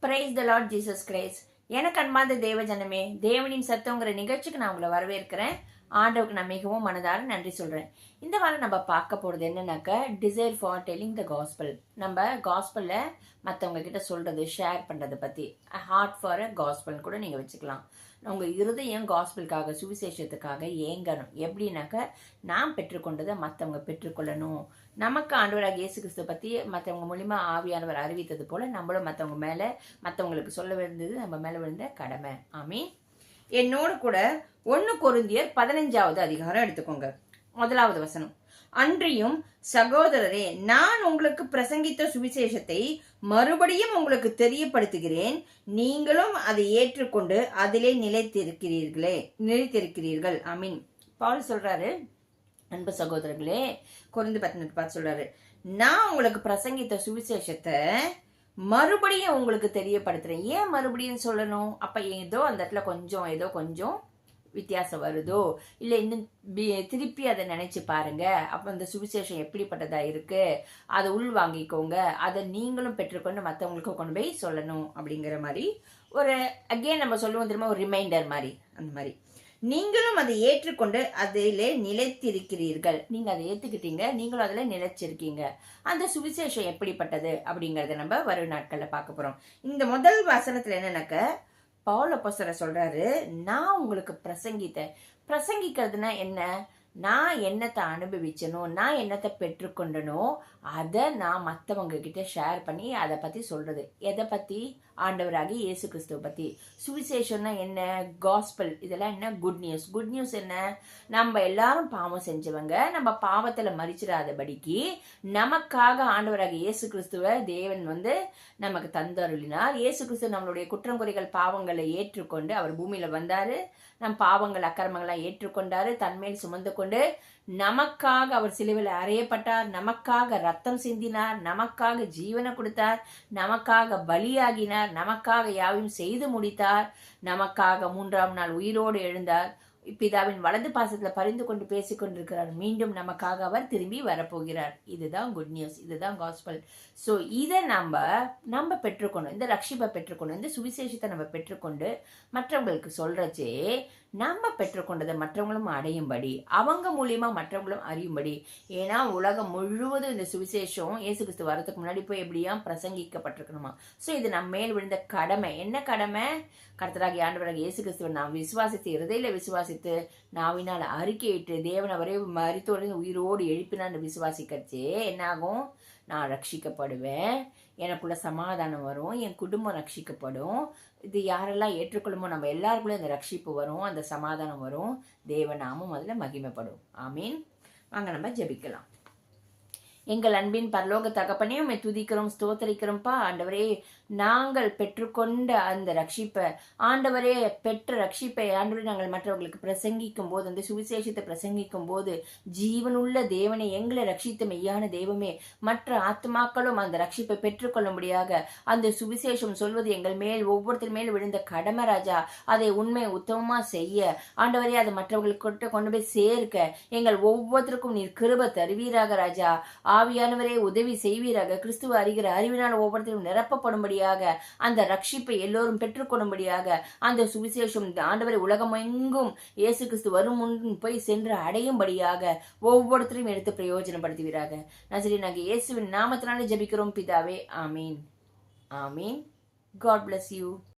Praise the Lord Jesus Christ. எனக்கு அன்பார்ந்த தேவ ஜனமே, தேவனின் சத்தங்கிற நிகழ்ச்சிக்கு நான் உங்களை வரவேற்கிறேன். ஆண்டவுக்கு நான் மிகவும் மனதார நன்றி சொல்றேன். இந்த வாரம் நம்ம பார்க்க போறது என்னன்னாக்க, desire for telling the gospel. நம்ம காஸ்பல்ல மற்றவங்க கிட்ட சொல்றது, ஷேர் பண்றதை பத்தி, ஹார்ட் ஃபார் அ காஸ்பல் கூட நீங்க வச்சுக்கலாம். உங்க இருதயம் காஸ்பலுக்காக, சுவிசேஷத்துக்காக ஏங்கணும். எப்படின்னாக்க, நாம் பெற்றுக்கொண்டதை மற்றவங்க பெற்றுக்கொள்ளணும். நமக்கு ஆண்டவராக இயேசு கிறிஸ்து பத்தி மற்றவங்க மூலியமா ஆவியானவர் அறிவித்தது போல நம்மளும் மற்றவங்களுக்கு சொல்ல வேண்டியது நம்ம மேல விழுந்த கடமை. ஆமீன். என்னோடு கூட 1 கொரிந்தியர் 15வது அதிகாரம் எடுத்துக்கோங்க. 1வது வசனம். அன்றியும் சகோதரரே, நான் உங்களுக்கு பிரசங்கித்த சுவிசேஷத்தை மறுபடியும் உங்களுக்கு தெரியப்படுத்துகிறேன். நீங்களும் அதை ஏற்றுக்கொண்டு அதிலே நிலைத்திருக்கிறீர்கள். ஆமீன். பவுல் சொல்றாரு, அன்பு சகோதரர்களே, கொரிந்து 18 பார்த்து சொல்றாரு, நான் உங்களுக்கு பிரசங்கித்த சுவிசேஷத்தை மறுபடியும் உங்களுக்கு தெரியப்படுத்துறேன். ஏன் மறுபடியும் சொல்லணும்? அப்ப அந்த இடத்துல கொஞ்சம் வித்தியாசம் வருதோ, இல்லை இன்னும் திருப்பி அதை நினைச்சு பாருங்க. அப்ப அந்த சுவிசேஷம் எப்படிப்பட்டதா இருக்கு, அதை உள் வாங்கிக்கோங்க, அதை நீங்களும் பெற்றுக்கொண்டு மற்றவங்களுக்கு கொண்டு போய் சொல்லணும் அப்படிங்கிற மாதிரி ஒரு அகெயின் நம்ம சொல்லுவோம் தெரியுமா, ஒரு ரிமைண்டர் மாதிரி. அந்த மாதிரி நீங்களும் அதை ஏற்றுக்கொண்டு அதிலே நிலைத்திருக்கிறீர்கள். நீங்க அதை ஏத்துக்கிட்டீங்க, நீங்களும் அதுல நிலைச்சிருக்கீங்க. அந்த சுவிசேஷம் எப்படிப்பட்டது அப்படிங்கறத நம்ம வரும் நாட்கள்ல பார்க்க போறோம். இந்த முதல் வசனத்துல என்னன்னாக்க, பவுல் அப்போஸ்தலர் சொல்றாரு, நான் உங்களுக்கு பிரசங்கிக்கிறதுனா என்ன? நான் என்னத்தை அனுபவிச்சனோ, நான் என்னத்தை பெற்றுக்கொண்டனோ, அதை நான் மற்றவங்க கிட்ட ஷேர் பண்ணி அதை பத்தி சொல்றது. எதை பத்தி? ஆண்டவராகி இயேசு கிறிஸ்துவ பத்தி. சுவிசேஷம்னா என்ன? காஸ்பல். இதெல்லாம் என்ன? Good news. குட் நியூஸ் என்ன? நம்ம எல்லாரும் பாவம் செஞ்சவங்க, நம்ம பாவத்துல மரிச்சிடாதபடிக்கு நமக்காக ஆண்டவராகி இயேசு கிறிஸ்துவ தேவன் நமக்கு தந்தருளினார். இயேசு கிறிஸ்து நம்மளுடைய குற்றம் குறைகள் பாவங்களை ஏற்றுக்கொண்டு அவர் பூமியில வந்தாரு. நம் பாவங்கள் அக்கிரமங்கள்லாம் ஏற்றுக்கொண்டாரு. தன்மேல் சுமந்து கொண்டு நமக்காக அவர் சிலுவையில் அறையப்பட்டார். நமக்காக ரத்தம் சிந்தினார். நமக்காக ஜீவனை கொடுத்தார். நமக்காக பலியாகினார். நமக்காக யாவையும் செய்து முடித்தார். நமக்காக 3ஆம் நாள் உயிரோடு எழுந்தார். பிதாவின் வலது பாசத்துல பரிந்து கொண்டு பேசிக் கொண்டிருக்கிறார். மீண்டும் நமக்காக அவர் திரும்பி வரப்போகிறார். இதுதான் குட் நியூஸ், இதுதான் காஸ்பல். ஸோ இதை நம்ம பெற்றுக்கொண்டோம், இந்த ரட்சிப்பை பெற்றுக்கொண்டோம், இந்த சுவிசேஷத்தை நம்ம பெற்றுக்கொண்டு மற்றவங்களுக்கு சொல்றச்சே, நம்ம பெற்றுக்கொண்டதை மற்றவங்களும் அடையும்படி, அவங்க மூலியமா மற்றவங்களும் அறியும்படி. ஏன்னா உலகம் முழுவதும் இந்த சுவிசேஷம் இயேசு கிறிஸ்து வரதுக்கு முன்னாடி போய் எப்படியா பிரசங்கிக்கப்பட்டிருக்கணுமா. ஸோ இது நம்ம மேல் விழுந்த கடமை. என்ன கடமை? கர்த்தராகிய ஆண்டவராகிய இயேசு கிறிஸ்துவை நாம் விசுவாசித்து, இருதயில விசுவாசித்து, நாவினால் அறிக்கையிட்டு, தேவன் அவரே மரித்தோடு உயிரோடு எழுப்பினான்னு விசுவாசிக்கச்சே என்னாகும்? நான் ரட்சிக்கப்படுவேன், எனக்குள்ள சமாதானம் வரும், என் குடும்பம் ரட்சிக்கப்படும். இது யாரெல்லாம் ஏற்றுக்கொள்ளுமோ நம்ம எல்லாருக்குள்ள இந்த ரட்சிப்பு வரும், அந்த சமாதானம் வரும், தேவநாமம் அதுல மகிமைப்படும். ஆமீன். வாங்க நம்ம ஜெபிக்கலாம். எங்கள் அன்பின் பரலோக தகப்பனே, உம்மை துதிக்கிறோம், ஸ்தோத்தரிக்கிறோம்ப்பா. ஆண்டவரே, நாங்கள் பெற்றுக்கொண்ட அந்த ரட்சிப்பை, ஆண்டவரே பெற்ற ரட்சிப்பை ஆண்டவரே நாங்கள் மற்றவர்களுக்கு பிரசங்கிக்கும் போது, அந்த சுவிசேஷத்தை பிரசங்கிக்கும் போது, ஜீவனுள்ள தேவனை, எங்களை ரட்சித்த மெய்யான தெய்வமே, மற்ற ஆத்மாக்களும் அந்த ரட்சிப்பை பெற்றுக்கொள்ளும்படியாக அந்த சுவிசேஷம் சொல்வது எங்கள் மேல் ஒவ்வொருத்தர் மேல் விழுந்த கடமை ராஜா. அதை உண்மை உத்தமமா செய்ய ஆண்டவரே, அதை மற்றவர்களுக்கு கொண்டு போய் சேர்க்க எங்கள் ஒவ்வொருத்தருக்கும் நீர் கிருபை தருவீராக ராஜா. ஆவியானவரே உதவி செய்வீராக. கிறிஸ்துவ அறிகிற அறிவினால் ஒவ்வொருத்தரும் நிரப்பப்படும்படியாக, அந்த ரட்சிப்பை எல்லோரும் பெற்றுக்கொள்ளும்படியாக, அந்த சுவிசேஷம் ஆண்டவரை உலகம் எங்கும் இயேசு கிறிஸ்து வரும் முன் போய் சென்று அடையும்படியாக ஒவ்வொருத்தரையும் எடுத்து பிரயோஜனப்படுத்துவீராக. நசரேயனாகிய இயேசுவின் நாமத்தினாலே ஜெபிக்கிறோம் பிதாவே. ஆமீன். ஆமீன். God bless you.